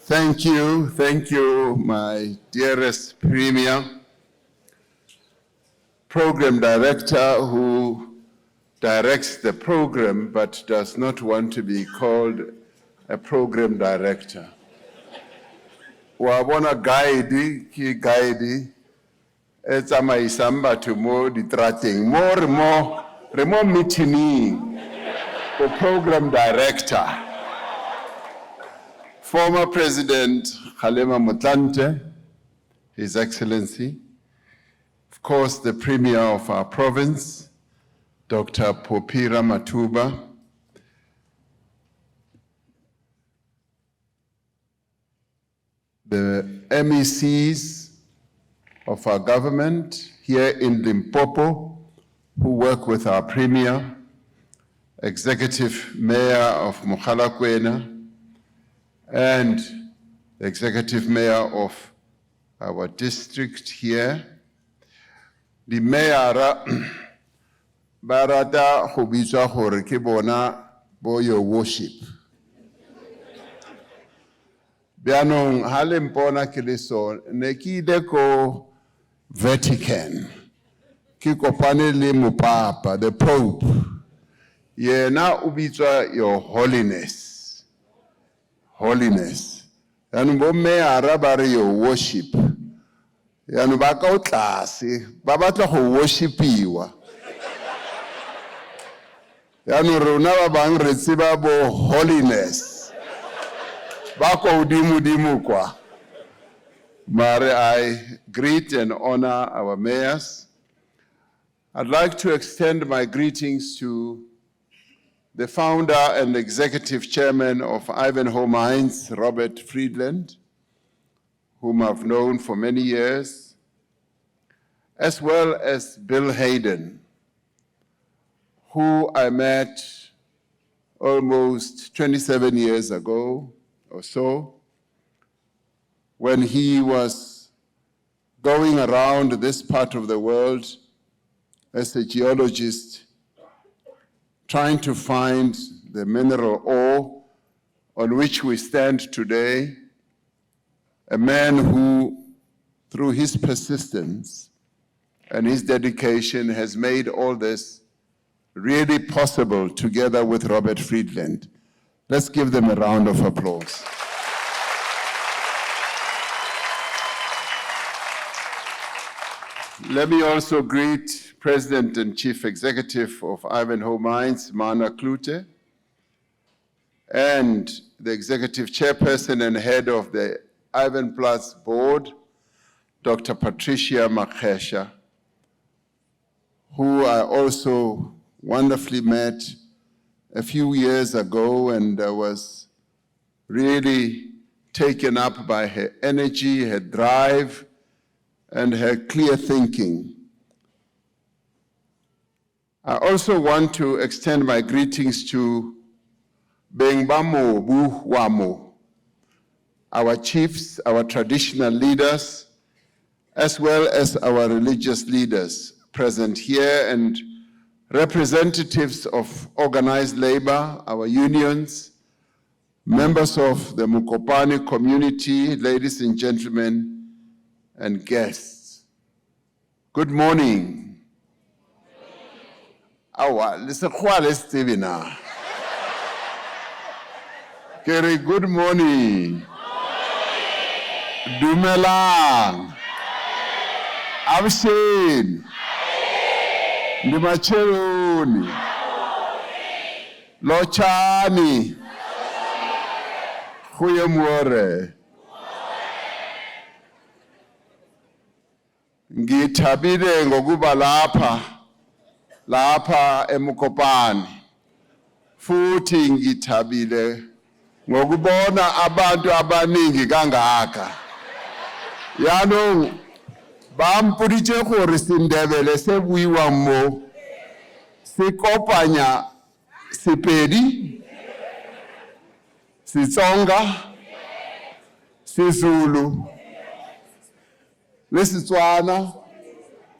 Thank you, my dearest Premier, Program Director who directs the program but does not want to be called a Program Director. Wabona guide, ki guide, it's a maisamba to more detracting, more meeting for Program Director. Former President Kgalema Motlanthe, His Excellency, of course the Premier of our province, Dr. Popira Matuba, the MECs of our government here in Limpopo who work with our Premier, Executive Mayor of Mogalakwena, and the Executive Mayor of our district here. The Mayor barata go bitswa gore ke bona bo your worship. Bianong ha le mpona ke le so ne ke ile ko Vatican ke kopane le mopapa, the Pope. Yena o bitswa Your Holiness. Holiness. Yanu bo Mayor ba re your worship. Yanu ba ka o tlase ba batla go worshipiwa. Yanu rona ba bang re tseba bo holiness. Ba ko dimu kwa. Mare, I greet and honor our mayors. I'd like to extend my greetings to the founder and executive chairman of Ivanhoe Mines, Robert Friedland, whom I've known for many years, as well as Bill Hayden, who I met almost 27 years ago or so, when he was going around this part of the world as a geologist, trying to find the mineral ore on which we stand today, a man who, through his persistence and his dedication, has made all this really possible together with Robert Friedland. Let's give them a round of applause. Let me also greet President and Chief Executive of Ivanhoe Mines, Mana Klute, and the Executive Chairperson and Head of the Ivanplats Board, Dr. Patricia Makhesha, who I also wonderfully met a few years ago and was really taken up by her energy, her drive, and her clear thinking. I also want to extend my greetings to Bengbamo Buwamo, our chiefs, our traditional leaders, as well as our religious leaders present here, and representatives of organized labor, our unions, members of the Mokopane community, ladies and gentlemen, and guests. Good morning. Awa, listen, Stevena. Keri, good morning. Dumelang. Abshin. Ndimacheruni. Lochani. Khuyemwore. Ngithabile ngokuba lapha eMokopane, futhi ngithabile ngokubona abantu abaningi kangaka. Yano bampuditse gore sindebele se buiwa mo se kopanya Sepedi, Sitsonga, Sezulu, le Setswana,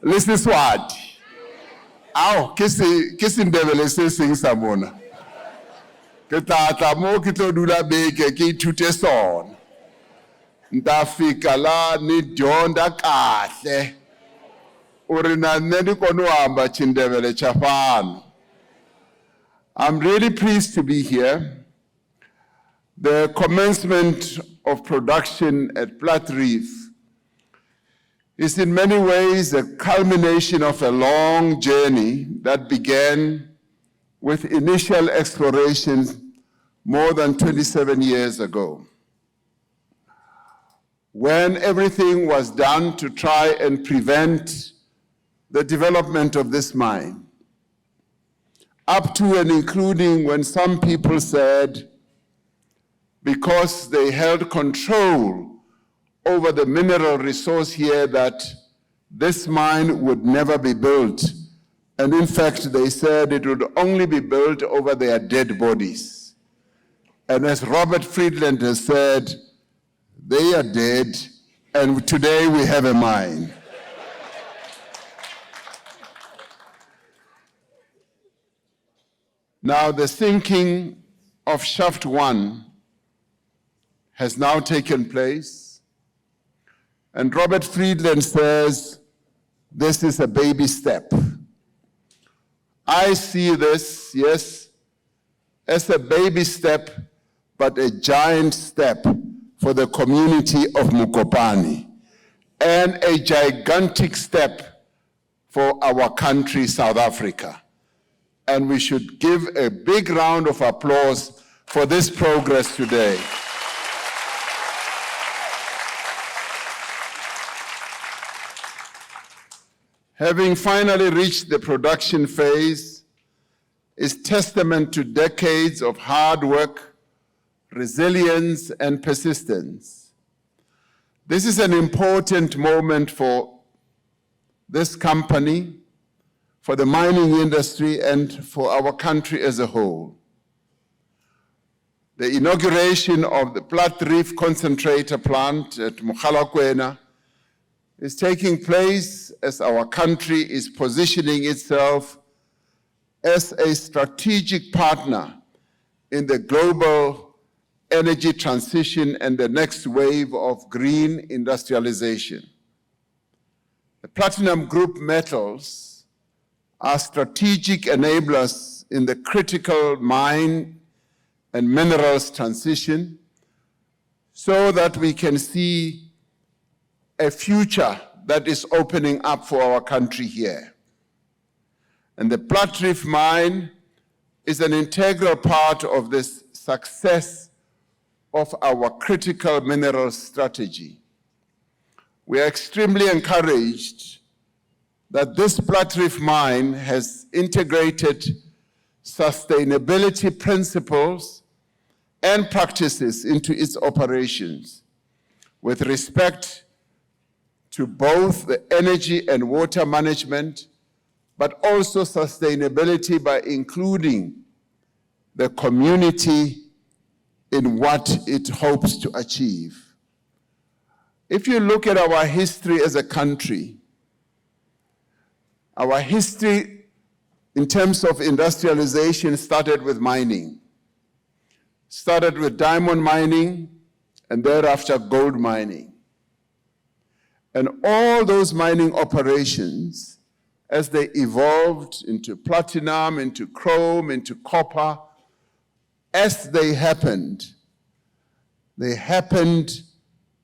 le Seswati. Ao, ke Sendebele se seng sa mona. Ke tla mo ke tlo dula beke ke ithute sona. Nta fika la ni dyondza kahle. Uri na nne ni kona u hamba Chindebele cha fano. I'm really pleased to be here. The commencement of production at Plat Reef is in many ways a culmination of a long journey that began with initial explorations more than 27 years ago, when everything was done to try and prevent the development of this mine, up to and including when some people said, because they held control over the mineral resource here, that this mine would never be built. And in fact, they said it would only be built over their dead bodies. And as Robert Friedland has said, they are dead, and today we have a mine. Now, the sinking of Shaft 1 has now taken place, and Robert Friedland says this is a baby step. I see this, yes, as a baby step, but a giant step for the community of Mokopane, and a gigantic step for our country, South Africa. And we should give a big round of applause for this progress today. Having finally reached the production phase is testament to decades of hard work, resilience, and persistence. This is an important moment for this company, for the mining industry, and for our country as a whole. The inauguration of the Plat Reef concentrator plant at Mokopane is taking place as our country is positioning itself as a strategic partner in the global energy transition and the next wave of green industrialization. The platinum group metals are strategic enablers in the critical mine and minerals transition so that we can see a future that is opening up for our country here. And the Platreef Mine is an integral part of this success of our critical minerals strategy. We are extremely encouraged that this Platreef Mine has integrated sustainability principles and practices into its operations with respect to both the energy and water management, but also sustainability by including the community in what it hopes to achieve. If you look at our history as a country, our history in terms of industrialization started with mining. Started with diamond mining and thereafter gold mining. And all those mining operations, as they evolved into platinum, into chrome, into copper, as they happened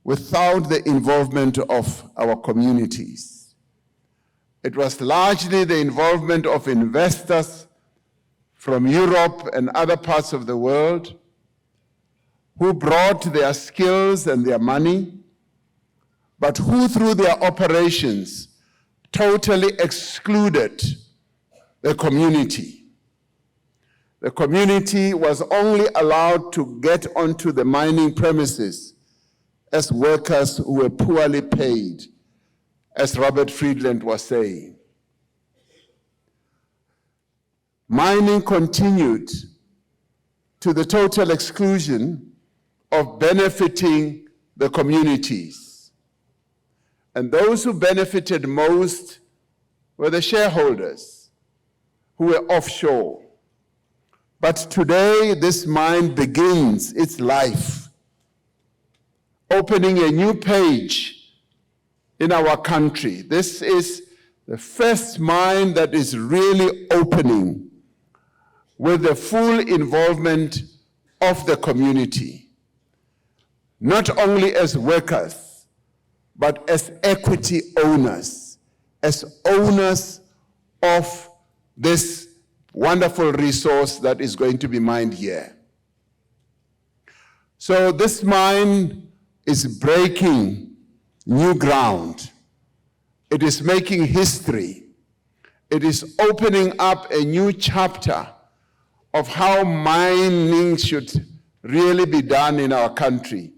without the involvement of our communities. It was largely the involvement of investors from Europe and other parts of the world who brought their skills and their money, but who through their operations totally excluded the community. The community was only allowed to get onto the mining premises as workers who were poorly paid, as Robert Friedland was saying. Mining continued to the total exclusion of benefiting the communities. And those who benefited most were the shareholders who were offshore. But today, this mine begins its life, opening a new page in our country. This is the first mine that is really opening with the full involvement of the community, not only as workers, but as equity owners, as owners of this wonderful resource that is going to be mined here. So this mine is breaking new ground. It is making history. It is opening up a new chapter of how mining should really be done in our country.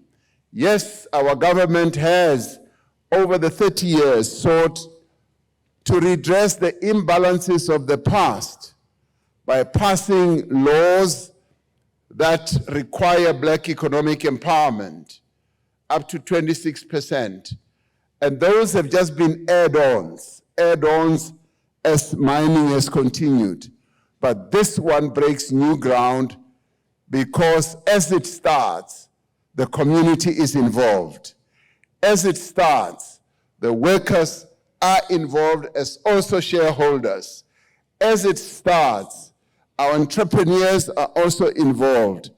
Yes, our government has, over the 30 years, sought to redress the imbalances of the past by passing laws that require Black economic empowerment up to 26%. And those have just been add-ons as mining has continued. But this one breaks new ground because as it starts, the community is involved. As it starts, the workers are involved as also shareholders. As it starts, our entrepreneurs are also involved.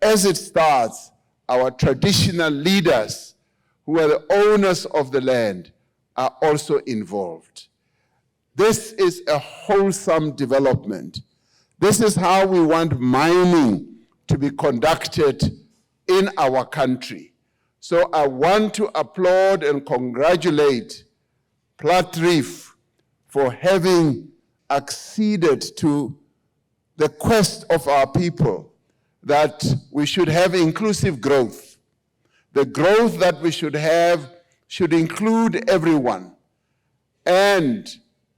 As it starts, our traditional leaders, who are the owners of the land, are also involved. This is a wholesome development. This is how we want mining to be conducted in our country. So I want to applaud and congratulate Plat Reef for having acceded to the quest of our people that we should have inclusive growth. The growth that we should have should include everyone. And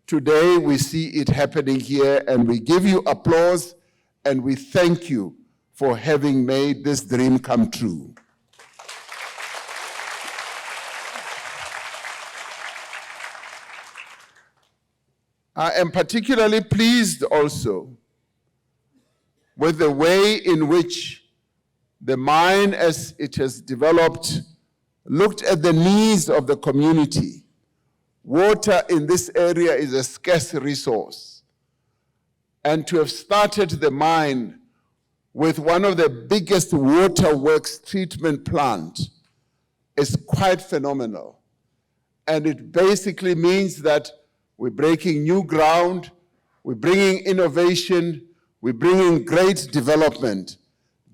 today we see it happening here, and we give you applause and we thank you for having made this dream come true. I am particularly pleased also with the way in which the mine, as it has developed, looked at the needs of the community. Water in this area is a scarce resource. And to have started the mine with one of the biggest waterworks treatment plant is quite phenomenal. And it basically means that we're breaking new ground, we're bringing innovation, we're bringing great development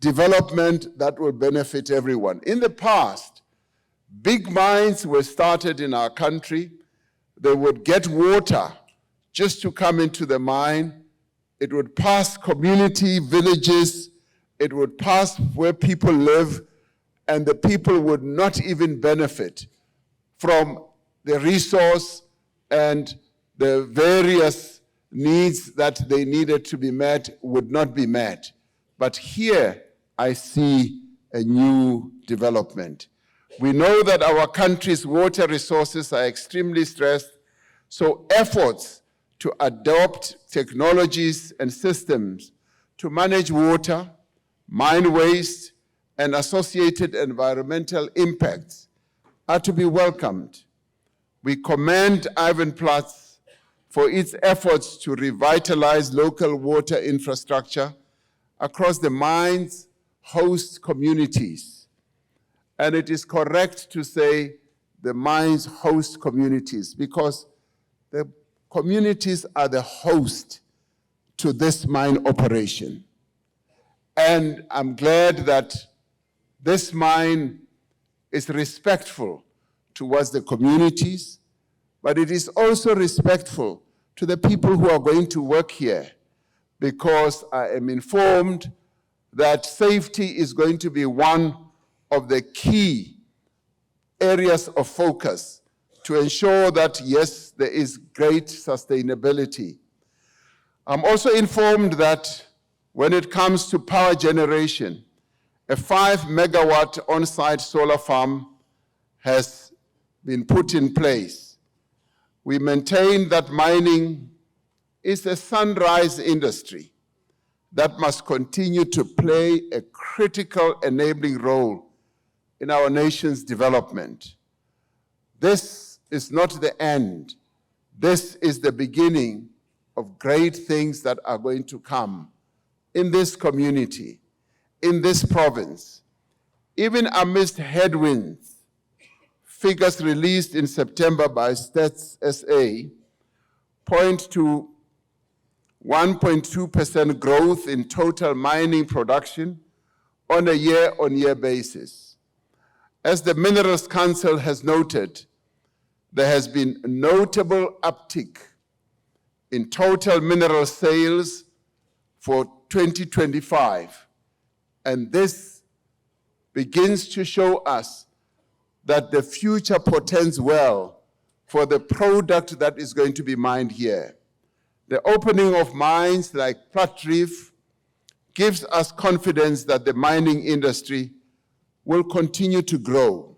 that will benefit everyone. In the past, big mines were started in our country. They would get water just to come into the mine. It would pass community, villages, it would pass where people live, and the people would not even benefit from the resource and the various needs that they needed to be met would not be met. But here I see a new development. We know that our country's water resources are extremely stressed, so efforts to adopt technologies and systems to manage water, mine waste, and associated environmental impacts are to be welcomed. We commend Ivanplats for its efforts to revitalize local water infrastructure across the mine's host communities. And it is correct to say the mine's host communities because the communities are the host to this mine operation. And I'm glad that this mine is respectful towards the communities, but it is also respectful to the people who are going to work here, because I am informed that safety is going to be one of the key areas of focus to ensure that, yes, there is great sustainability. I'm also informed that when it comes to power generation, a 5-megawatt on-site solar farm has been put in place. We maintain that mining is a sunrise industry that must continue to play a critical enabling role in our nation's development. This is not the end. This is the beginning of great things that are going to come in this community, in this province. Even amidst headwinds, figures released in September by Stats SA point to 1.2% growth in total mining production on a year-on-year basis. As the Minerals Council has noted, there has been a notable uptick in total mineral sales for 2025, and this begins to show us that the future portends well for the product that is going to be mined here. The opening of mines like Plat Reef gives us confidence that the mining industry will continue to grow.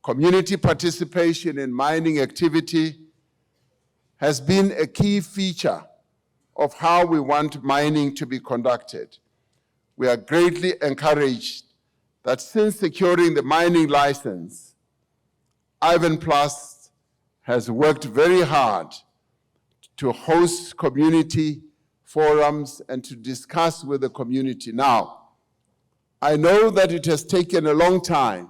Community participation in mining activity has been a key feature of how we want mining to be conducted. We are greatly encouraged that since securing the mining license, Ivan Plus has worked very hard to host community forums and to discuss with the community. Now, I know that it has taken a long time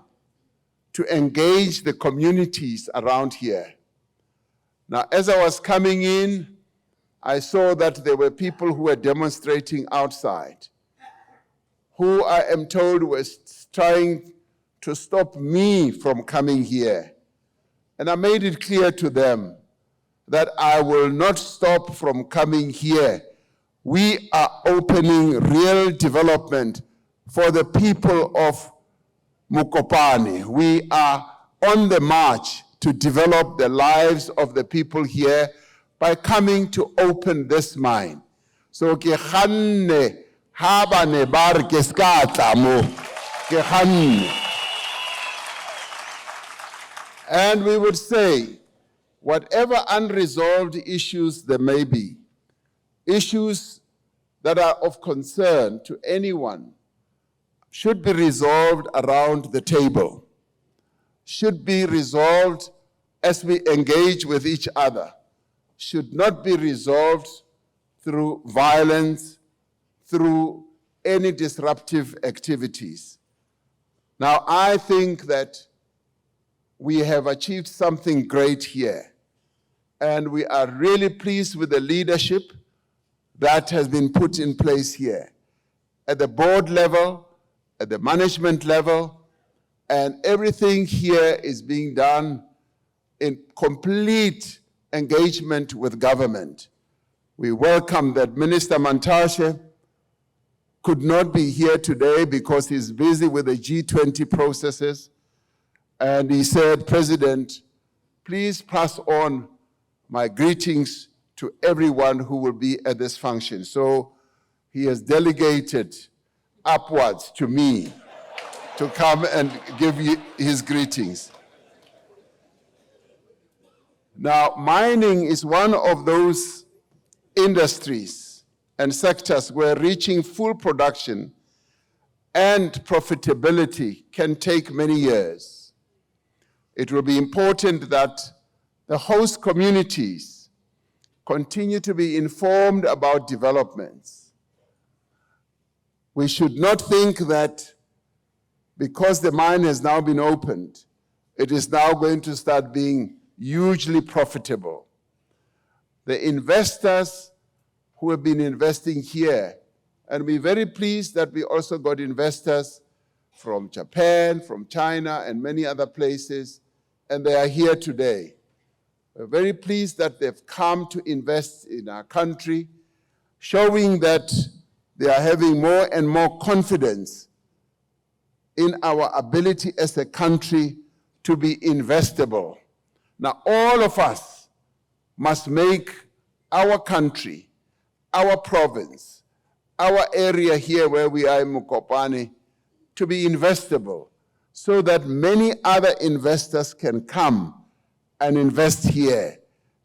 to engage the communities around here. Now, as I was coming in, I saw that there were people who were demonstrating outside, who I am told was trying to stop me from coming here. And I made it clear to them that I will not stop from coming here. We are opening real development for the people of Mokopane. We are on the march to develop the lives of the people here by coming to open this mine. So ke khanne ha ba ne ba re ke ska tla mo ke khanne. And we would say, whatever unresolved issues there may be, issues that are of concern to anyone, should be resolved around the table, should be resolved as we engage with each other, should not be resolved through violence, through any disruptive activities. Now, I think that we have achieved something great here, and we are really pleased with the leadership that has been put in place here at the board level, at the management level, and everything here is being done in complete engagement with government. We welcome that Minister Mantashe could not be here today because he's busy with the G20 processes. And he said, President, please pass on my greetings to everyone who will be at this function. So he has delegated upwards to me to come and give you his greetings. Now, mining is one of those industries and sectors where reaching full production and profitability can take many years. It will be important that the host communities continue to be informed about developments. We should not think that because the mine has now been opened, it is now going to start being hugely profitable. The investors who have been investing here, and we're very pleased that we also got investors from Japan, from China, and many other places, and they are here today. We're very pleased that they've come to invest in our country, showing that they are having more and more confidence in our ability as a country to be investable. Now, all of us must make our country, our province, our area here where we are in Mokopane, to be investable, so that many other investors can come and invest here.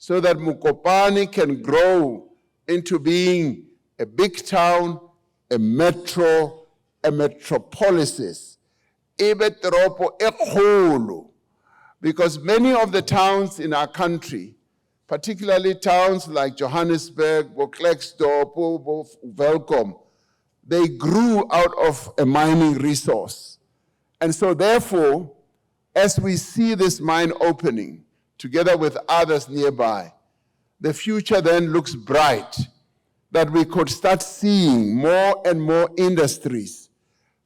so that Mokopane can grow into being a big town, a metro, a metropolis, ebe toropo e kgolo. Because many of the towns in our country, particularly towns like Johannesburg, Klerksdorp, Welkom, they grew out of a mining resource. And so therefore, as we see this mine opening, together with others nearby, the future then looks bright, that we could start seeing more and more industries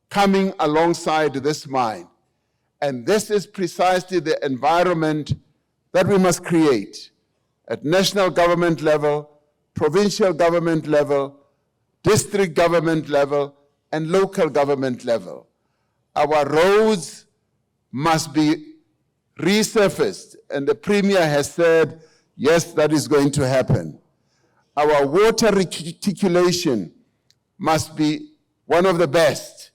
coming alongside this mine. And this is precisely the environment that we must create at national government level, provincial government level, district government level, and local government level. Our roads must be resurfaced, and the Premier has said, yes, that is going to happen. Our water reticulation must be one of the best.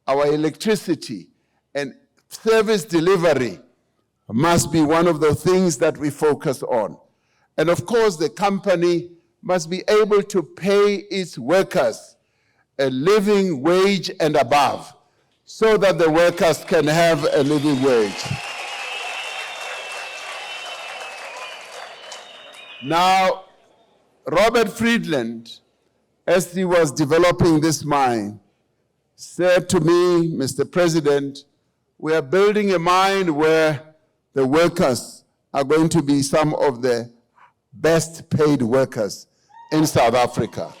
Our electricity and service delivery must be one of the things that we focus on. And of course, the company must be able to pay its workers a living wage and above, so that the workers can have a living wage. Now, Robert Friedland, as he was developing this mine, said to me, Mr. President, we are building a mine where the workers are going to be some of the best paid workers in South Africa.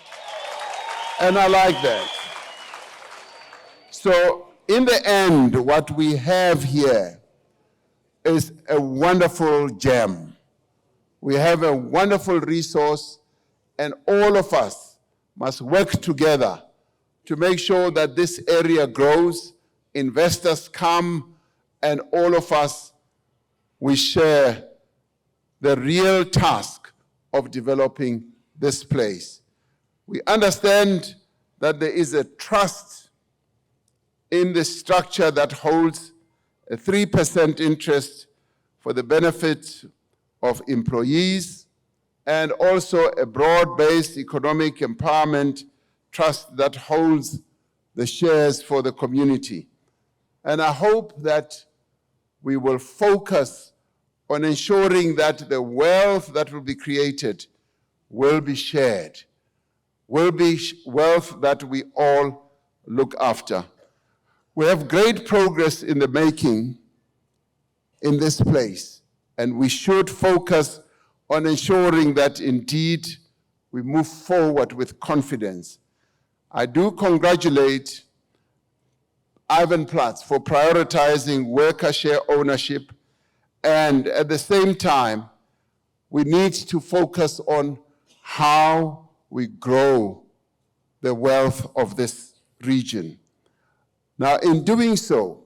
And I like that. So in the end, what we have here is a wonderful gem. We have a wonderful resource, and all of us must work together to make sure that this area grows, investors come, and all of us, we share the real task of developing this place. We understand that there is a trust in the structure that holds a 3% interest for the benefit of employees, and also a broad-based economic empowerment trust that holds the shares for the community. And I hope that we will focus on ensuring that the wealth that will be created will be shared, will be wealth that we all look after. We have great progress in the making in this place, and we should focus on ensuring that indeed we move forward with confidence. I do congratulate Ivan Platz for prioritizing worker share ownership, and at the same time, we need to focus on how we grow the wealth of this region. Now, in doing so,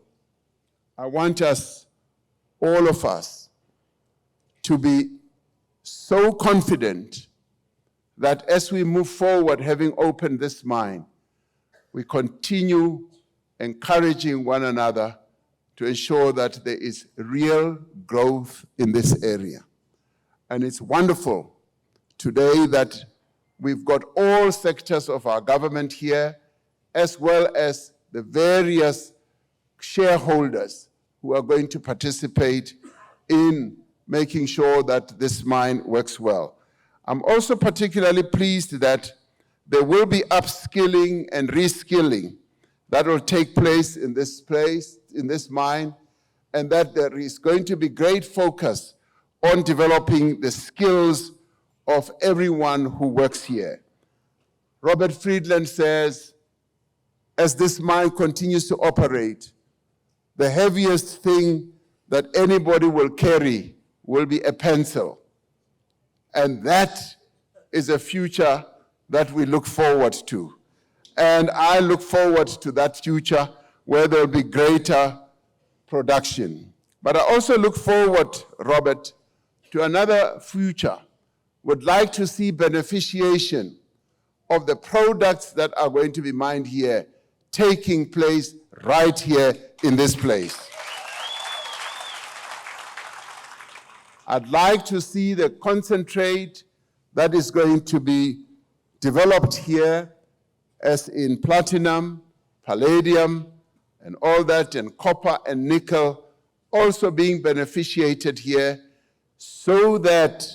I want us, all of us, to be so confident that as we move forward, having opened this mine, we continue encouraging one another to ensure that there is real growth in this area. And it's wonderful today that we've got all sectors of our government here, as well as the various shareholders who are going to participate in making sure that this mine works well. I'm also particularly pleased that there will be upskilling and reskilling that will take place in this mine, and that there is going to be great focus on developing the skills of everyone who works here. Robert Friedland says, as this mine continues to operate, the heaviest thing that anybody will carry will be a pencil. And that is a future that we look forward to. And I look forward to that future where there will be greater production. But I also look forward, Robert, to another future. Would like to see beneficiation of the products that are going to be mined here taking place right here in this place. I'd like to see the concentrate that is going to be developed here, as in platinum, palladium, and all that, and copper and nickel also being beneficiated here, so that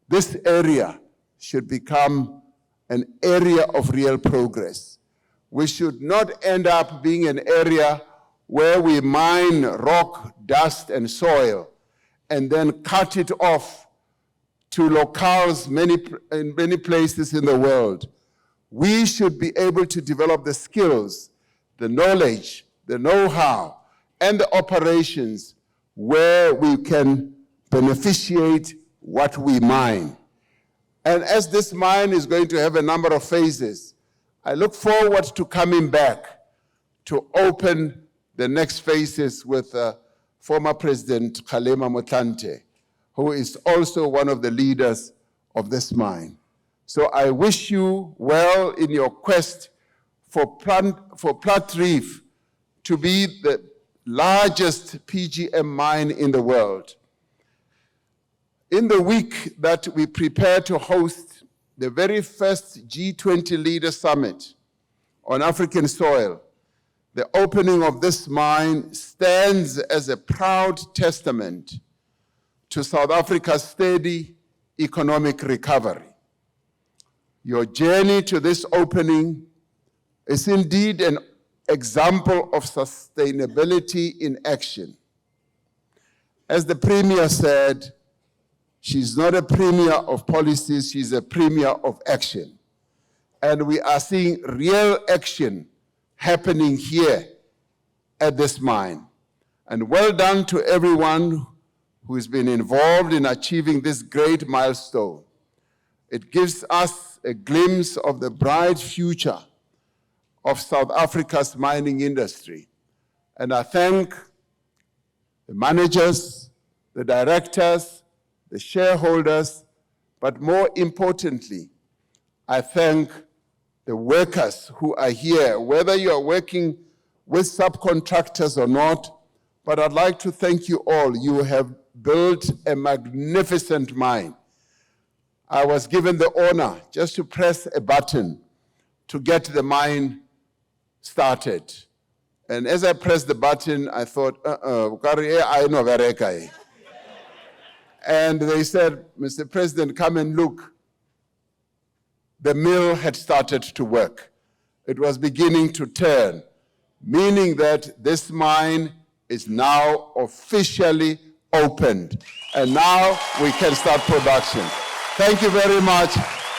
this area should become an area of real progress. We should not end up being an area where we mine rock, dust, and soil, and then cut it off to locales in many places in the world. We should be able to develop the skills, the knowledge, the know-how, and the operations where we can beneficiate what we mine. And as this mine is going to have a number of phases, I look forward to coming back to open the next phases with former President Kgalema Motlanthe, who is also one of the leaders of this mine. So I wish you well in your quest for Plat Reef to be the largest PGM mine in the world. In the week that we prepare to host the very first G20 Leader Summit on African soil, the opening of this mine stands as a proud testament to South Africa's steady economic recovery. Your journey to this opening is indeed an example of sustainability in action. As the Premier said, she's not a premier of policies, she's a premier of action. And we are seeing real action happening here at this mine. And well done to everyone who has been involved in achieving this great milestone. It gives us a glimpse of the bright future of South Africa's mining industry. And I thank the managers, the directors, the shareholders, but more importantly, I thank the workers who are here, whether you are working with subcontractors or not, but I'd like to thank you all. You have built a magnificent mine. I was given the honor just to press a button to get the mine started. And as I pressed the button, I thought, and they said, Mr. President, come and look. The mill had started to work. It was beginning to turn, meaning that this mine is now officially opened. And now we can start production. Thank you very much.